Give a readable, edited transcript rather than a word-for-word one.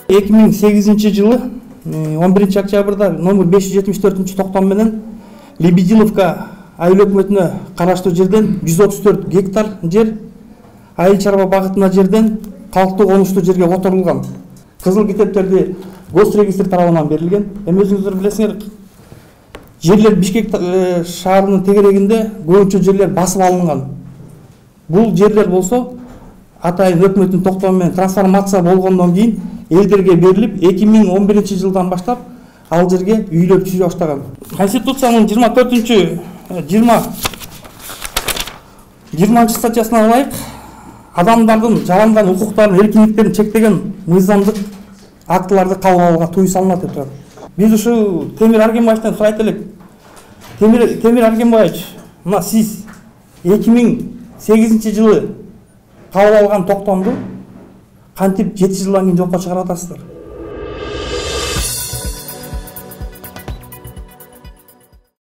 2008 жылы 11 октябрда номер 574 токтом менен Лебедиловка айыл өкмөтүнө караштуу жерден 134 гектар жер айыл чарба багытына жерден калктуу конуштуу жерге которулган. Кызыл китептерди Госрегистр тарабынан берилген. Эми өзүңүздөр билесиңер, жерлер Бишкек шаарынын тегерегинде көбүнчө жерлер басып алынган. Бул жерлер болсо атайын өкмөттүн токтому менен трансформация болгондон кийин элдерге берилип, 2011 жылдан баштап ал жерге үйлөр түзүлө баштаган. Конституциянын 20 статьясына ылайык адамдардын жалган укуктарын, эркиндиктерин чектеген мыйзамдык актыларды кабыл алууга туюу салынат деп турат. Биз ушу Темир Аргенбаевден сурайт элек. Темир Аргенбаевич, мына сиз 2008 жылы кабыл алган токтомду кантип 7 жылдан кийин жокко чыгарып атасыздар?